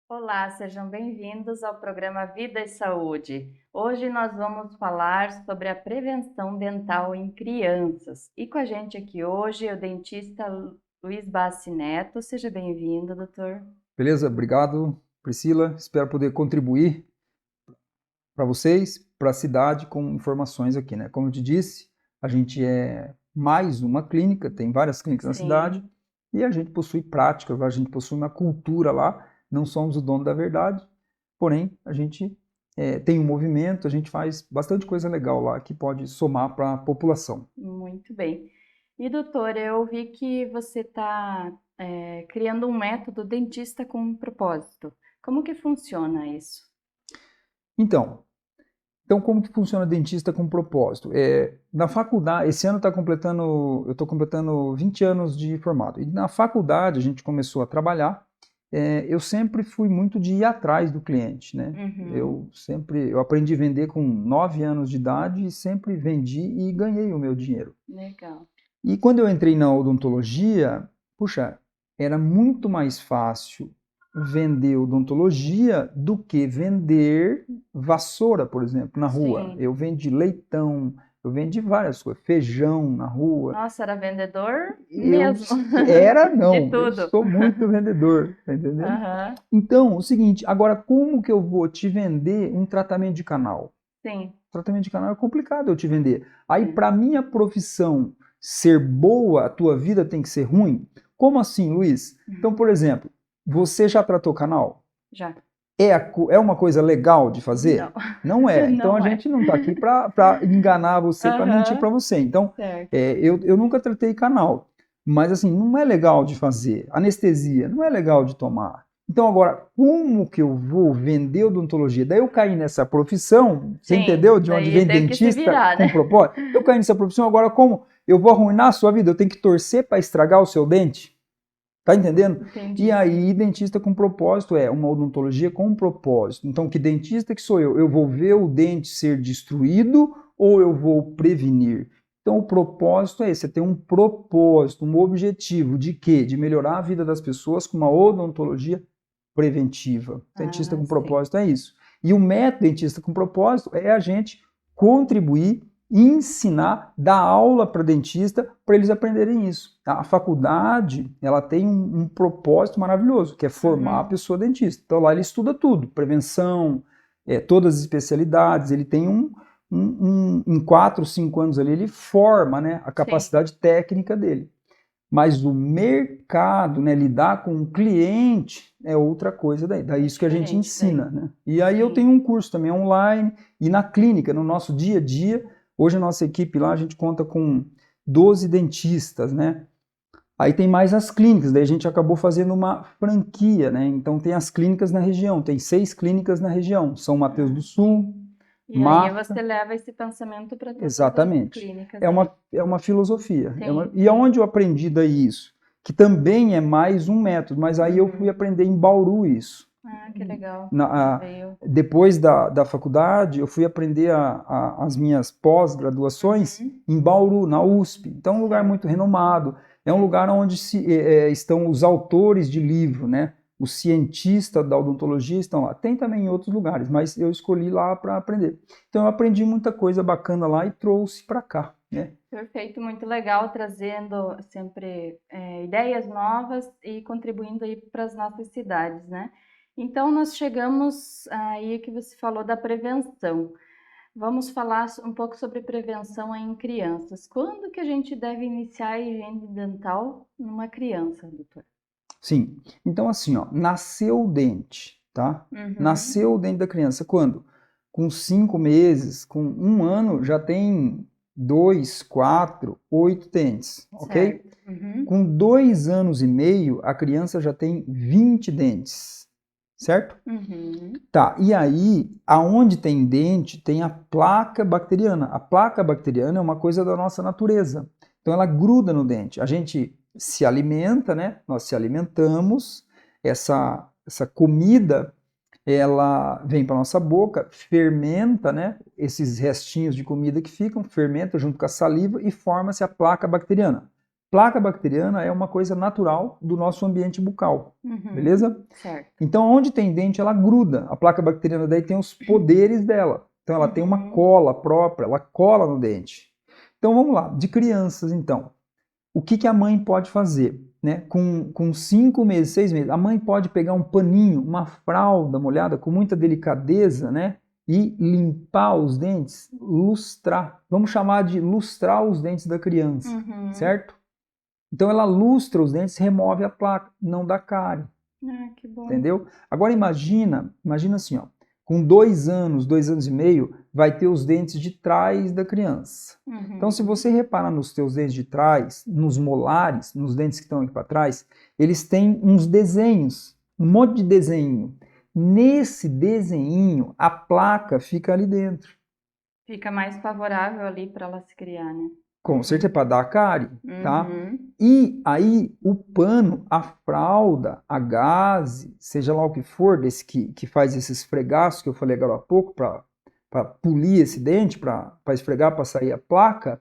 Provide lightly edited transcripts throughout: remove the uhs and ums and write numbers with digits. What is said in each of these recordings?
Olá, sejam bem-vindos ao programa Vida e Saúde. Hoje nós vamos falar sobre a prevenção dental em crianças. E com a gente aqui hoje é o dentista Luiz Bassi Neto. Seja bem-vindo, doutor. Beleza? Obrigado, Priscila. Espero poder contribuir para vocês, para a cidade, com informações aqui, né? Como eu te disse, a gente é mais uma clínica, tem várias clínicas na cidade, Sim, e a gente possui práticas, a gente possui uma cultura lá, não somos o dono da verdade, porém, a gente tem um movimento, a gente faz bastante coisa legal lá que pode somar para a população. muito bem. E doutor, eu vi que você está criando um método dentista com um propósito. Como que funciona isso? Então, Então, como que funciona dentista com propósito? Na faculdade, esse ano eu estou completando 20 anos de formado. E na faculdade a gente começou a trabalhar. Eu sempre fui muito de ir atrás do cliente, né? Uhum, Eu aprendi a vender com 9 anos de idade e sempre vendi e ganhei o meu dinheiro. legal. E quando eu entrei na odontologia, puxa, era muito mais fácil vender odontologia do que vender vassoura, por exemplo, na rua. Sim. Eu vendi leitão, eu vendi várias coisas, feijão na rua. Nossa, era vendedor Eu mesmo, de não, eu tudo. sou muito vendedor, tá entendendo? Aham, Então, o seguinte, agora como que eu vou te vender um tratamento de canal? sim, Tratamento de canal é complicado eu te vender. Aí, é. para minha profissão ser boa, a tua vida tem que ser ruim? Como assim, Luiz? Então, por exemplo, você já tratou canal? Já. É uma coisa legal de fazer? Não, Não é. Então, a não é. gente não está aqui para enganar você, para mentir para Aham, você. Então, certo. eu nunca tratei canal. Mas, assim, não é legal de fazer. Anestesia, não é legal de tomar. Então, agora, como que eu vou vender odontologia? Daí eu caí nessa profissão, você Sim, entendeu de onde daí vem teve que se dentista virar, com né? propósito? Eu caí nessa profissão, agora como eu vou arruinar a sua vida? Eu tenho que torcer para estragar o seu dente? Tá entendendo? E Entendi. aí, dentista com propósito é uma odontologia com propósito. Então, que dentista que sou eu? Eu vou ver o dente ser destruído ou eu vou prevenir? Então, o propósito é esse, é ter um propósito, um objetivo de quê? De melhorar a vida das pessoas com uma odontologia preventiva. Dentista Ah, com sim. propósito é isso. E o método dentista com propósito é a gente contribuir, ensinar, dar aula para dentista para eles aprenderem isso. A faculdade ela tem um propósito maravilhoso, que é formar a Uhum. pessoa dentista. Então lá ele estuda tudo, prevenção, todas as especialidades, ele tem em 4, 5 anos ali, ele forma, né, a Sim, capacidade técnica dele. Mas o mercado, né, lidar com o cliente é outra coisa daí é isso que a gente diferente daí. ensina, né? E aí eu Sim. tenho um curso também online e na clínica, no nosso dia a dia, hoje a nossa equipe lá, a gente conta com 12 dentistas, né? Aí tem mais as clínicas, daí a gente acabou fazendo uma franquia, né? Então tem as clínicas na região, tem 6 clínicas na região, São Mateus Ah, do sim. Sul, E aí você Mafra. leva esse pensamento para todas as Exatamente. clínicas É aí. uma filosofia. Sim, E sim. aonde eu aprendi daí isso? Que também é mais um método, mas aí eu fui Uhum. aprender em Bauru isso. Ah, que legal. Na, Veio. depois da faculdade, eu fui aprender as minhas pós-graduações Uhum. em Bauru, na USP. Então, é um lugar muito Certo. renomado. É um lugar onde estão os autores de livro, né? Os cientistas da odontologia estão lá. Tem também em outros lugares, mas eu escolhi lá para aprender. Então, eu aprendi muita coisa bacana lá e trouxe para cá, né? Perfeito, muito legal, trazendo sempre ideias novas e contribuindo aí para as nossas cidades, né? Então, nós chegamos aí que você falou da prevenção. Vamos falar um pouco sobre prevenção em crianças. Quando que a gente deve iniciar a higiene dental numa criança, doutor? Sim. Então, assim, ó, nasceu o dente, tá? Uhum, Nasceu o dente da criança. Quando? Com 5 meses, com 1 ano, já tem 2, 4, 8 dentes, ok? certo. Uhum, Com 2 anos e meio, a criança já tem 20 dentes, certo? uhum, Tá, e aí, aonde tem dente, tem a placa bacteriana. A placa bacteriana é uma coisa da nossa natureza. Então ela gruda no dente. A gente se alimenta, né? Nós se alimentamos, essa comida, ela vem para nossa boca, fermenta, né? Esses restinhos de comida que ficam, fermenta junto com a saliva e forma-se a placa bacteriana. placa bacteriana é uma coisa natural do nosso ambiente bucal, beleza? Certo. Então, onde tem dente, ela gruda. A placa bacteriana daí tem os poderes dela. Então, ela tem uma cola própria, ela cola no dente. Então, vamos lá. De crianças, então. O que a mãe pode fazer? Né? Com 5 meses, 6 meses, a mãe pode pegar um paninho, uma fralda molhada, com muita delicadeza, né? E limpar os dentes, lustrar. Vamos chamar de lustrar os dentes da criança, certo? Então, ela lustra os dentes, remove a placa, não dá cárie. Ah, que bom. Entendeu? Agora imagina assim, ó, com 2 anos, 2 anos e meio, vai ter os dentes de trás da criança. Então, se você reparar nos teus dentes de trás, nos molares, nos dentes que estão aqui para trás, eles têm uns desenhos, um monte de desenho. Nesse desenho, a placa fica ali dentro. Fica mais favorável ali para ela se criar, né? Com certeza, para dar cárie, tá? E aí, o pano, a fralda, a gaze, seja lá o que for, desse que faz esses esfregaços que eu falei agora há pouco, para polir esse dente, para esfregar, para sair a placa,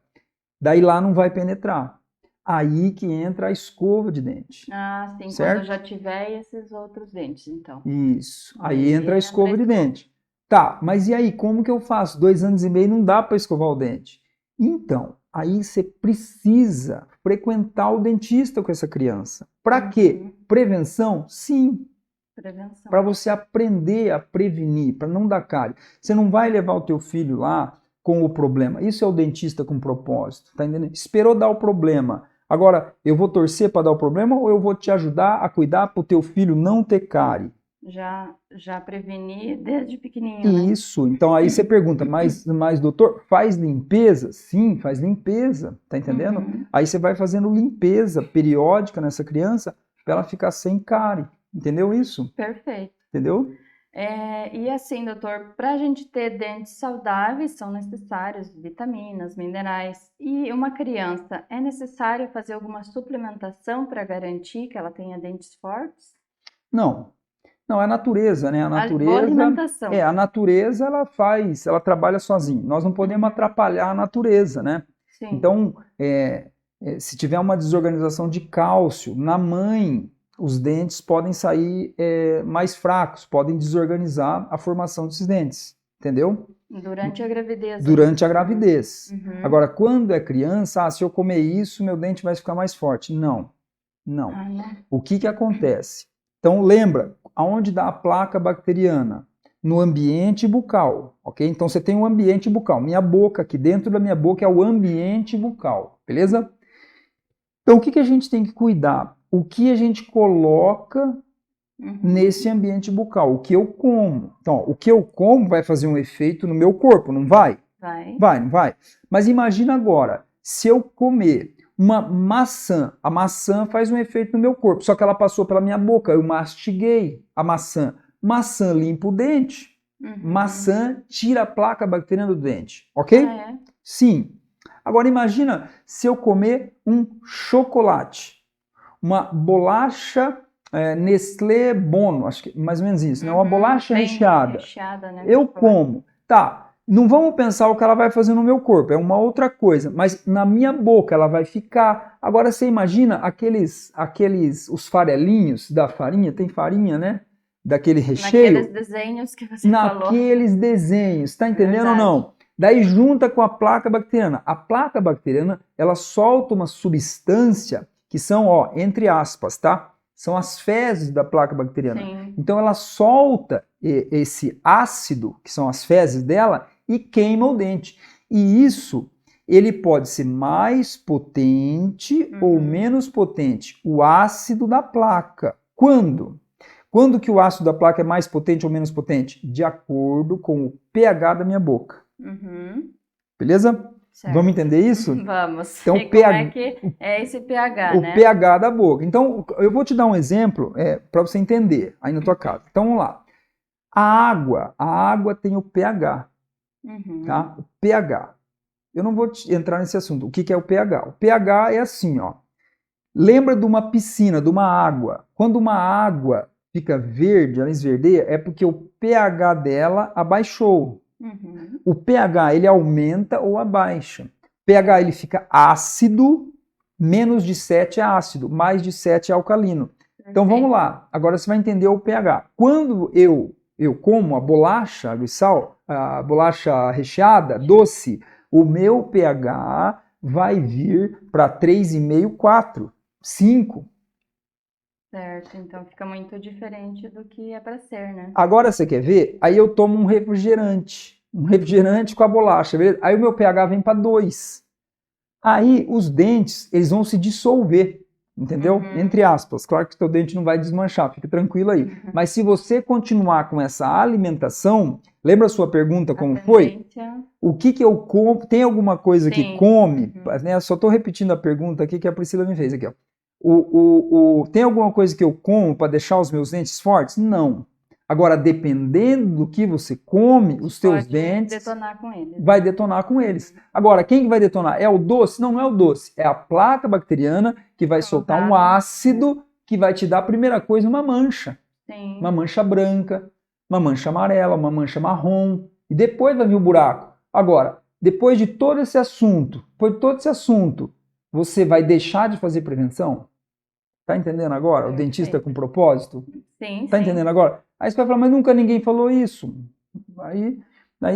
daí lá não vai penetrar. Aí que entra a escova de dente. Ah, sim, certo? quando já tiver esses outros dentes, então. Isso, aí entra a escova de dente. Tá, mas e aí, como que eu faço? 2 anos e meio não dá para escovar o dente. Então, aí você precisa frequentar o dentista com essa criança. Para quê? Prevenção? Sim. Prevenção. Para você aprender a prevenir, para não dar cárie. Você não vai levar o teu filho lá com o problema. Isso é o dentista com propósito, tá entendendo? Esperou dar o problema. Agora, eu vou torcer para dar o problema ou eu vou te ajudar a cuidar para o teu filho não ter cárie? Já prevenir desde pequenininho, né? Isso. Então aí você pergunta, mas doutor, faz limpeza? Sim, faz limpeza, tá entendendo? Aí você vai fazendo limpeza periódica nessa criança para ela ficar sem cárie. Entendeu isso? Perfeito. Entendeu? E assim, doutor, para a gente ter dentes saudáveis, são necessários vitaminas, minerais. E uma criança, é necessário fazer alguma suplementação para garantir que ela tenha dentes fortes? Não. Não, é a natureza, né? Boa alimentação. A natureza ela trabalha sozinha. Nós não podemos atrapalhar a natureza, né? Sim. Então, se tiver uma desorganização de cálcio na mãe, os dentes podem sair mais fracos, podem desorganizar a formação desses dentes, entendeu? Durante a gravidez. Durante a gravidez. Agora, quando é criança, se eu comer isso, meu dente vai ficar mais forte. Não. Não. O que acontece? Então, lembra, aonde dá a placa bacteriana? No ambiente bucal, ok? Então, você tem um ambiente bucal. Minha boca, aqui dentro da minha boca é o ambiente bucal, beleza? Então, o que a gente tem que cuidar? O que a gente coloca nesse ambiente bucal? O que eu como? Então, o que eu como vai fazer um efeito no meu corpo, não vai? Vai. Não vai? Mas imagina agora, se eu comer uma maçã, a maçã faz um efeito no meu corpo, só que ela passou pela minha boca, eu mastiguei a maçã. Maçã limpa o dente, maçã tira a placa bacteriana do dente, ok? Sim. Agora imagina se eu comer um chocolate, uma bolacha Nestlé Bono, acho que mais ou menos isso, né? Uma bolacha recheada. Né? Eu como. Tá. Não vamos pensar o que ela vai fazer no meu corpo, é uma outra coisa, mas na minha boca ela vai ficar. Agora você imagina os farelinhos da farinha, tem farinha, né? Daquele recheio. Naqueles desenhos que você falou. Naqueles desenhos, tá entendendo ou não? Daí junta com a placa bacteriana. A placa bacteriana, ela solta uma substância que são, ó, entre aspas, tá? São as fezes da placa bacteriana. Sim. Então ela solta esse ácido, que são as fezes dela, e queima o dente. E isso, ele pode ser mais potente ou menos potente, o ácido da placa. Quando? Quando que o ácido da placa é mais potente ou menos potente? De acordo com o pH da minha boca. Beleza? Certo. Vamos entender isso? Vamos. Então, e como é que é esse pH, né? O pH da boca. Então, eu vou te dar um exemplo para você entender aí na tua casa. Então, vamos lá. A água tem o pH. Tá? O pH. Eu não vou entrar nesse assunto. O que é o pH? O pH é assim, ó. Lembra de uma piscina, de uma água. Quando uma água fica verde, ela esverdeia, é porque o pH dela abaixou. O pH, ele aumenta ou abaixa. O pH, ele fica ácido Menos de 7 é ácido, mais de 7 é alcalino. Então vamos lá, agora você vai entender o pH. Quando eu como a bolacha água e sal, a bolacha recheada, doce, o meu pH vai vir para 3,5, 4, 5. Certo, então fica muito diferente do que é para ser, né? Agora você quer ver? Aí eu tomo um refrigerante com a bolacha, beleza? Aí o meu pH vem para 2. Aí os dentes, eles vão se dissolver, entendeu? Entre aspas. Claro que o teu dente não vai desmanchar, fica tranquilo aí. Mas se você continuar com essa alimentação, lembra a sua pergunta como foi? O que eu como? Tem alguma coisa que come? Né? Só estou repetindo a pergunta aqui que a Priscila me fez aqui, ó. Tem alguma coisa que eu como para deixar os meus dentes fortes? Não. Agora, dependendo do que você come, os teus dentes vai detonar com eles. Agora, quem que vai detonar? É o doce? Não, não é o doce. É a placa bacteriana que vai soltar um ácido que vai te dar, a primeira coisa, uma mancha. Sim. Uma mancha branca, uma mancha amarela, uma mancha marrom. E depois vai vir o buraco. Agora, depois de todo esse assunto, você vai deixar de fazer prevenção? Tá entendendo agora? O dentista com propósito? Sim, tá entendendo agora? Aí você vai falar, mas nunca ninguém falou isso. Aí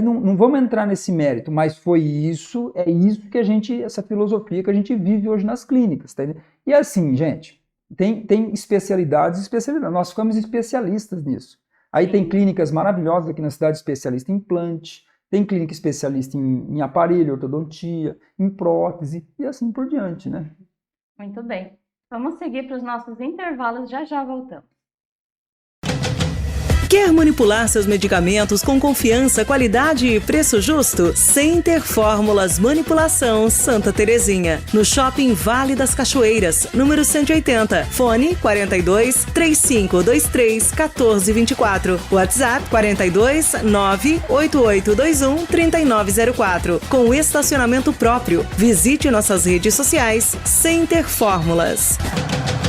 não vamos entrar nesse mérito, mas foi isso, é isso que essa filosofia que a gente vive hoje nas clínicas, tá entendendo? E assim, gente, tem especialidades e especialidades. Nós ficamos especialistas nisso. Aí tem clínicas maravilhosas aqui na cidade, especialista em implante, tem clínica especialista em aparelho, ortodontia, em prótese e assim por diante, né? Muito bem. Vamos seguir para os nossos intervalos, já voltamos. Quer manipular seus medicamentos com confiança, qualidade e preço justo? Center Fórmulas Manipulação Santa Terezinha, no Shopping Vale das Cachoeiras, número 180. Fone 42 3523 1424. WhatsApp 42 98821 3904. Com estacionamento próprio. Visite nossas redes sociais. Center Fórmulas.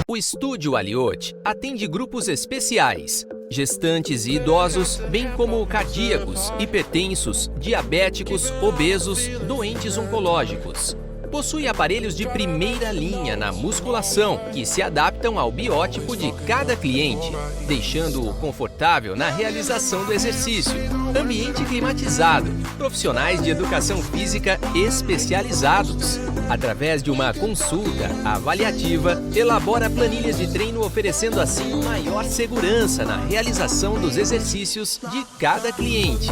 O Estúdio Aliote atende grupos especiais, gestantes e idosos, bem como cardíacos, hipertensos, diabéticos, obesos, doentes oncológicos. Possui aparelhos de primeira linha na musculação que se adaptam ao biótipo de cada cliente, deixando-o confortável na realização do exercício. Ambiente climatizado, profissionais de educação física especializados. Através de uma consulta avaliativa, elabora planilhas de treino oferecendo assim maior segurança na realização dos exercícios de cada cliente.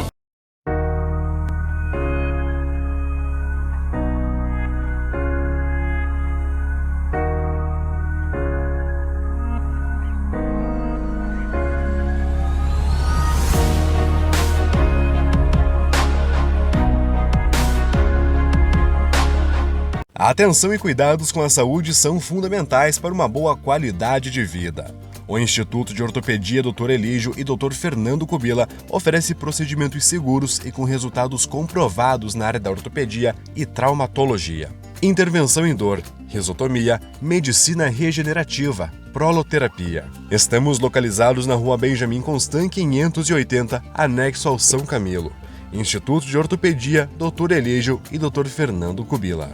A atenção e cuidados com a saúde são fundamentais para uma boa qualidade de vida. O Instituto de Ortopedia Dr. Elígio e Dr. Fernando Kubila oferece procedimentos seguros e com resultados comprovados na área da ortopedia e traumatologia. Intervenção em dor, risotomia, medicina regenerativa, proloterapia. Estamos localizados na Rua Benjamin Constant 580, anexo ao São Camilo. Instituto de Ortopedia Dr. Elígio e Dr. Fernando Kubila.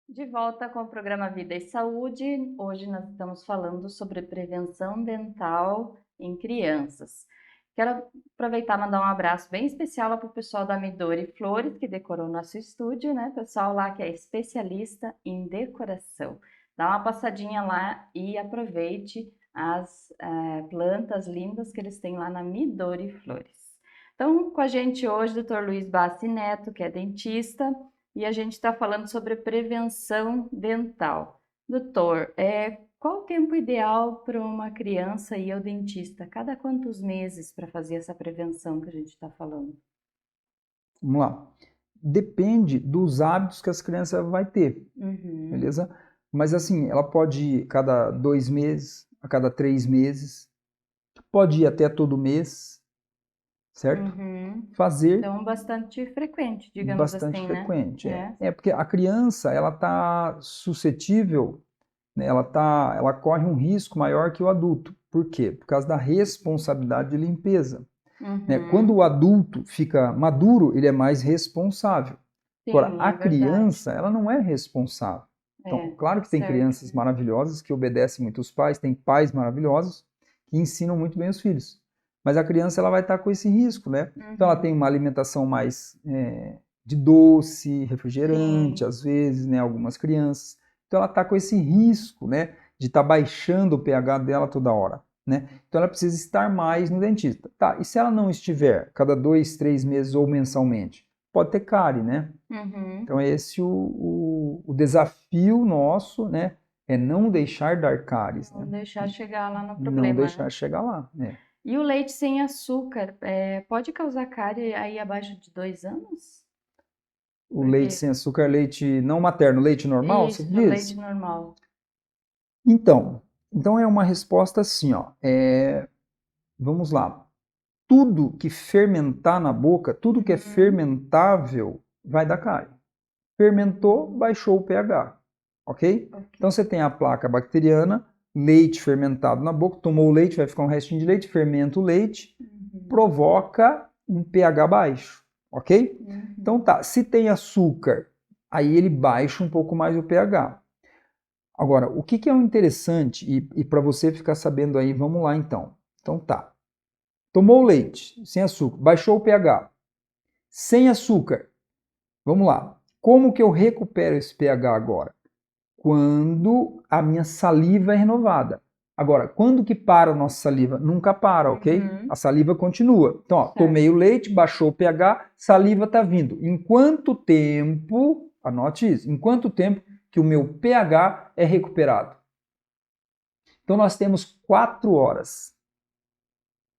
De volta com o programa Vida e Saúde. Hoje nós estamos falando sobre prevenção dental em crianças. Quero aproveitar e mandar um abraço bem especial para o pessoal da Midori Flores, que decorou nosso estúdio, né? Pessoal lá que é especialista em decoração. Dá uma passadinha lá e aproveite as plantas lindas que eles têm lá na Midori Flores. Então, com a gente hoje, o Dr. Luiz Bassi Neto, que é dentista, e a gente está falando sobre prevenção dental. Doutor, qual o tempo ideal para uma criança ir ao dentista? Cada quantos meses para fazer essa prevenção que a gente está falando? Vamos lá. Depende dos hábitos que as crianças vão ter, beleza? Mas assim, ela pode ir cada 2 meses, a cada 3 meses, pode ir até todo mês, certo? Uhum. Fazer Então, bastante frequente, digamos bastante assim, frequente. né? É porque a criança, ela está suscetível, né, ela corre um risco maior que o adulto. Por quê? Por causa da responsabilidade de limpeza. Né? Quando Uhum. o adulto fica maduro, ele é mais responsável. Agora, Sim, a é verdade. criança, ela não é responsável. Então, É, claro que tem certo. crianças maravilhosas que obedecem muito os pais, tem pais maravilhosos que ensinam muito bem os filhos. Mas a criança, ela vai estar com esse risco, né? Então, ela Uhum. tem uma alimentação mais de doce, refrigerante, Sim. às vezes, né? Algumas crianças. Então, ela está com esse risco, né? De estar baixando o pH dela toda hora, né? Então, ela precisa estar mais no dentista. Tá, e se ela não estiver cada 2, 3 meses ou mensalmente? Pode ter cárie, né? Uhum. Então, é esse o desafio nosso, né? É não deixar dar cáries, Não né? deixar chegar lá no Não problema, deixar né? chegar lá, né? E o leite sem açúcar, pode causar cárie aí abaixo de 2 anos? O leite Porque sem açúcar, leite não materno, leite normal, você isso, leite diz? normal. Então é uma resposta assim, ó. Vamos lá. Tudo que fermentar na boca, tudo que é Uhum. fermentável, vai dar cárie. Fermentou, baixou o pH, ok? Ok. Então você tem a placa bacteriana, leite fermentado na boca, tomou o leite, vai ficar um restinho de leite, fermenta o leite, Uhum. provoca um pH baixo, ok? Uhum. Então tá, se tem açúcar, aí ele baixa um pouco mais o pH. Agora, o que é o interessante, e para você ficar sabendo aí, vamos lá então. Então tá, tomou o leite sem açúcar, baixou o pH. Sem açúcar, vamos lá. Como que eu recupero esse pH agora? Quando a minha saliva é renovada. Agora, quando que para a nossa saliva? Nunca para, ok? Uhum. A saliva continua. Então, ó, Certo. tomei o leite, baixou o pH, saliva está vindo. Em quanto tempo, anote isso, em quanto tempo que o meu pH é recuperado? Então, nós temos 4 horas,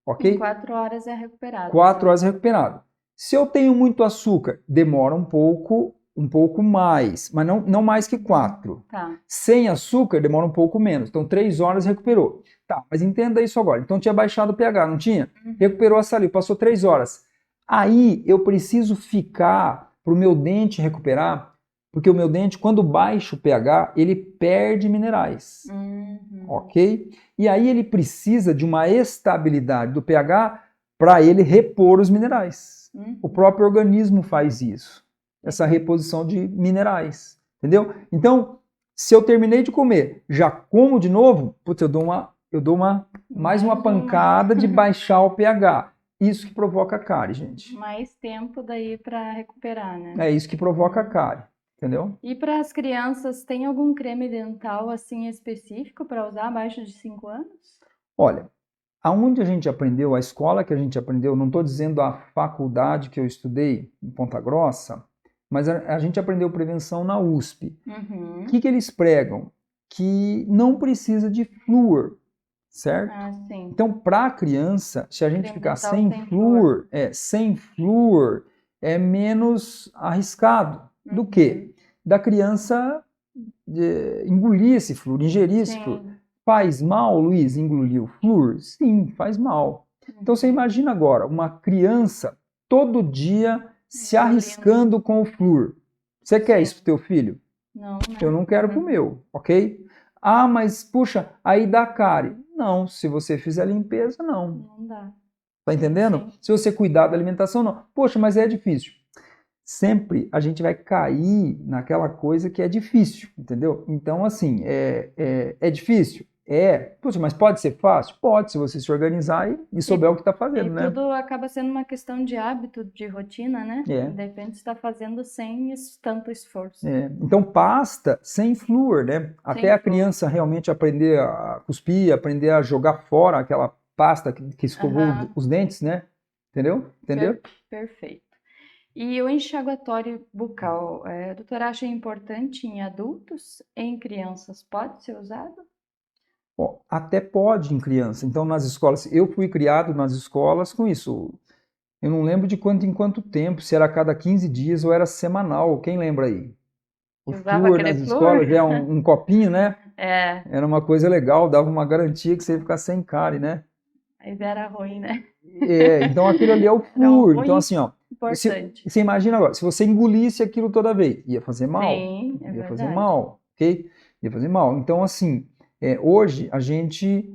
Em ok? 4 horas é recuperado. 4 Então. horas recuperado. Se eu tenho muito açúcar, demora um pouco mais, mas não mais que 4. Tá. Sem açúcar, demora um pouco menos. Então, 3 horas recuperou. Tá, mas entenda isso agora. Então, tinha baixado o pH, não tinha? Uhum. Recuperou a saliva, passou 3 horas. Aí, eu preciso ficar para o meu dente recuperar, porque o meu dente, quando baixa o pH, ele perde minerais. Uhum. Ok? E aí, ele precisa de uma estabilidade do pH para ele repor os minerais. Uhum. O próprio organismo faz isso, essa reposição de minerais, entendeu? Então, se eu terminei de comer, já como de novo, putz, eu dou mais uma pancada de baixar o pH. Isso que provoca cárie, gente. Mais tempo daí para recuperar, né? É isso que provoca cárie, entendeu? E para as crianças, tem algum creme dental assim específico para usar abaixo de 5 anos? Olha, aonde a gente aprendeu, a escola que a gente aprendeu, não estou dizendo a faculdade que eu estudei em Ponta Grossa, mas a gente aprendeu prevenção na USP. Uhum. O que eles pregam? Que não precisa de flúor, certo? Ah, sim. Então, para a criança, se a gente Creme ficar dental sem flúor, é menos arriscado do que da criança engolir esse flúor, ingerir esse flúor. Sim. Faz mal, Luiz, engolir o flúor? Sim, faz mal. Então você imagina agora uma criança todo dia se arriscando com o flúor. Você quer isso pro teu filho? Não, né? Eu não quero pro meu, ok? Ah, mas puxa, aí dá cárie. Não, se você fizer a limpeza, não. Não dá. Tá entendendo? Sim. Se você cuidar da alimentação, não. Poxa, mas é difícil. Sempre a gente vai cair naquela coisa que é difícil, entendeu? Então, assim, é difícil? Puxa, mas pode ser fácil? Pode, se você se organizar e souber o que está fazendo, E né? tudo acaba sendo uma questão de hábito, de rotina, né? É. De repente está fazendo sem tanto esforço. Então, pasta sem flúor, né? Até a flúor. criança realmente aprender a cuspir, aprender a jogar fora aquela pasta que escovou os dentes, né? Entendeu? Entendeu? Perfeito. E o enxaguatório bucal, a doutora acha importante em adultos? Em crianças pode ser usado? Ó, até pode em criança. Então, nas escolas, eu fui criado nas escolas com isso. Eu não lembro de quanto em quanto tempo, se era a cada 15 dias ou era semanal. Quem lembra aí? O Usava flúor aquele nas flúor? escolas já é um copinho, né? É. Era uma coisa legal, dava uma garantia que você ia ficar sem cárie, né? Aí era ruim, né? Então aquilo ali é o Era flúor. ruim, Então assim, ó, importante. você imagina agora, se você engolisse aquilo toda vez, ia fazer mal. Sim, é Ia fazer verdade. mal, ok? Ia fazer mal. Então assim, hoje a gente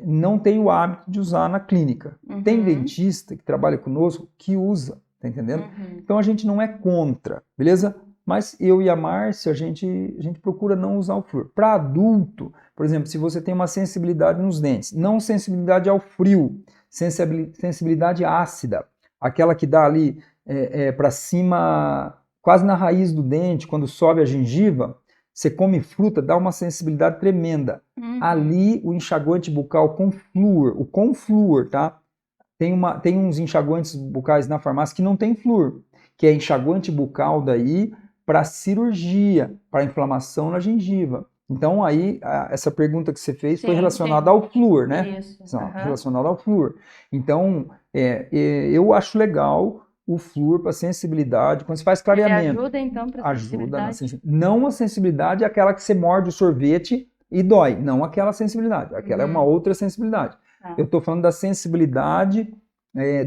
não tem o hábito de usar na clínica. Tem Uhum, dentista que trabalha conosco que usa, tá entendendo? uhum. Então a gente não é contra, beleza? Mas eu e a Márcia, a gente procura não usar o flúor. Para adulto, por exemplo, se você tem uma sensibilidade nos dentes, não sensibilidade ao frio, sensibilidade ácida, aquela que dá ali para cima, quase na raiz do dente, quando sobe a gengiva, você come fruta, dá uma sensibilidade tremenda. Uhum. Ali, o enxaguante bucal com flúor, o com flúor, tá? Tem uns enxaguantes bucais na farmácia que não tem flúor, que é enxaguante bucal daí para cirurgia, para inflamação na gengiva. Então aí, essa pergunta que você fez foi Sim, relacionada sim. ao flúor, né? Isso. Aham. Relacionada ao flúor. Então, eu acho legal o flúor para sensibilidade, quando você faz Ele clareamento. ajuda, então, para Ajuda na sensibilidade? sensibilidade. Não a sensibilidade é aquela que você morde o sorvete e dói. Não aquela sensibilidade. Aquela é uma outra sensibilidade. Tá. Eu estou falando da sensibilidade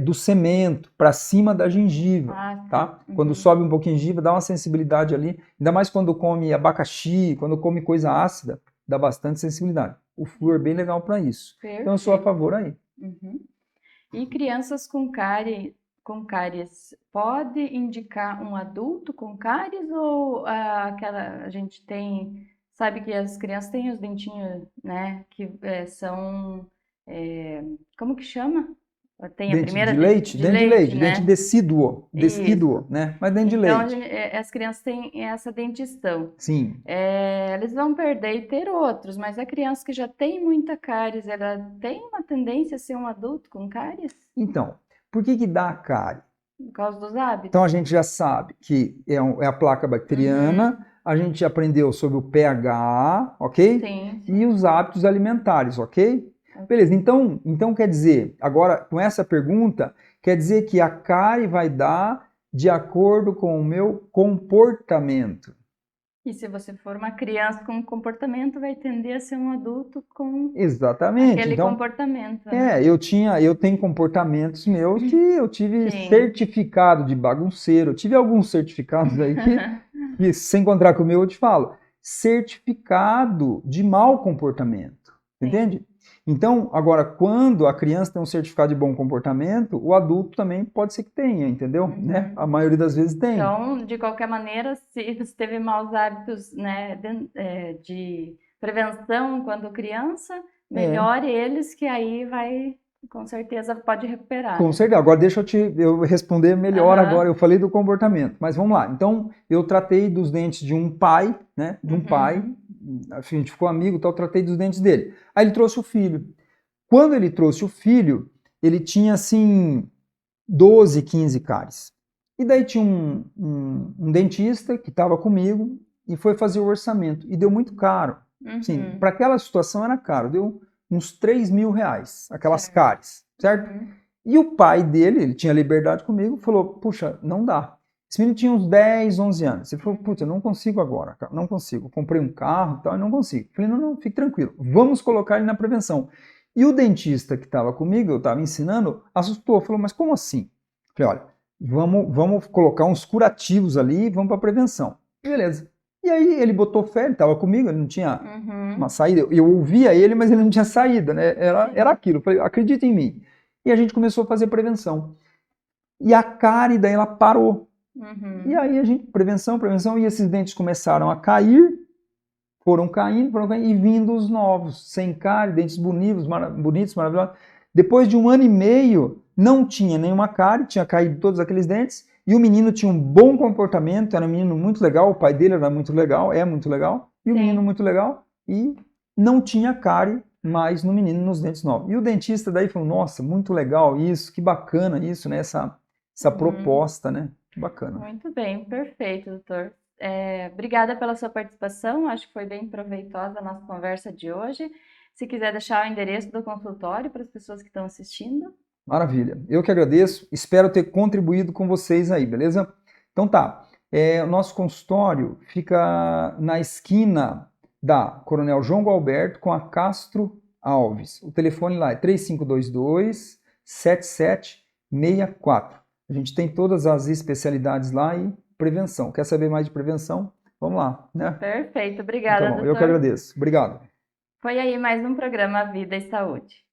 do cemento para cima da gengiva, Ah, tá? uhum. Quando sobe um pouquinho a gengiva, dá uma sensibilidade ali. Ainda mais quando come abacaxi, quando come coisa ácida, dá bastante sensibilidade. O flúor é bem legal para isso. Perfeito. Então eu sou a favor aí. Uhum. E crianças com cáries, pode indicar um adulto com cáries ou a gente tem, sabe que as crianças têm os dentinhos, né, que são, como que chama? Tem a Dente primeira de leite? Dente de leite, né? dente decíduo, né? Mas dente de Então, leite. as crianças têm essa dentição. Sim. Eles vão perder e ter outros, mas a criança que já tem muita cáries, ela tem uma tendência a ser um adulto com cáries? Então, por que dá cárie? Por causa dos hábitos? Então a gente já sabe que é a placa bacteriana, a gente aprendeu sobre o pH, ok? Sim. E os hábitos alimentares, ok? Beleza, então quer dizer, agora com essa pergunta, quer dizer que a cárie vai dar de acordo com o meu comportamento. E se você for uma criança com comportamento, vai tender a ser um adulto com Exatamente. aquele Então, comportamento. eu tenho comportamentos meus que eu tive Sim. certificado de bagunceiro. Eu tive alguns certificados aí que se encontrar com o meu, eu te falo. Certificado de mau comportamento. Sim. Entende? Então, agora, quando a criança tem um certificado de bom comportamento, o adulto também pode ser que tenha, entendeu? Né? A maioria das vezes tem. Então, de qualquer maneira, se você teve maus hábitos, né, de prevenção quando criança, melhore eles, que aí vai, com certeza, pode recuperar. Com certeza. Agora deixa eu responder melhor agora. Eu falei do comportamento, mas vamos lá. Então, eu tratei dos dentes de um pai, né? De um pai. A gente ficou amigo, então eu tratei dos dentes dele. Aí ele trouxe o filho. Quando ele trouxe o filho, ele tinha assim 12, 15 cáries. E daí tinha um dentista que estava comigo e foi fazer o orçamento. E deu muito caro. Sim, para aquela situação era caro. Deu uns R$3.000, aquelas cáries, certo? E o pai dele, ele tinha liberdade comigo, falou, puxa, não dá. Esse menino tinha uns 10, 11 anos. Ele falou, putz, eu não consigo agora, cara, não consigo. Eu comprei um carro e tal, e não consigo. Eu falei, não, fique tranquilo, vamos colocar ele na prevenção. E o dentista que estava comigo, eu estava ensinando, assustou, falou, mas como assim? Eu falei, olha, vamos colocar uns curativos ali e vamos para a prevenção. Beleza. E aí ele botou fé, ele estava comigo, ele não tinha uma saída. Eu ouvia ele, mas ele não tinha saída, né? Era aquilo. Eu falei, acredita em mim. E a gente começou a fazer prevenção. E a cárie daí ela parou. E aí a gente, prevenção, e esses dentes começaram a cair, foram caindo, e vindo os novos, sem cárie, dentes bonitos, maravilhosos. Depois de 1 ano e meio, não tinha nenhuma cárie, tinha caído todos aqueles dentes, e o menino tinha um bom comportamento, era um menino muito legal, o pai dele era muito legal, é muito legal, e o menino muito legal, e não tinha cárie mais no menino, nos dentes novos. E o dentista daí falou, nossa, muito legal isso, que bacana isso, né, essa proposta, né? Bacana. Muito bem, perfeito, doutor. Obrigada pela sua participação, acho que foi bem proveitosa a nossa conversa de hoje. Se quiser deixar o endereço do consultório para as pessoas que estão assistindo. Maravilha, eu que agradeço, espero ter contribuído com vocês aí, beleza? Então tá, o nosso consultório fica na esquina da Coronel João Gualberto com a Castro Alves. O telefone lá é 3522-7764. A gente tem todas as especialidades lá e prevenção. Quer saber mais de prevenção? Vamos lá, né? Perfeito, obrigada, Então, doutor. eu que agradeço. Obrigado. Foi aí mais um programa Vida e Saúde.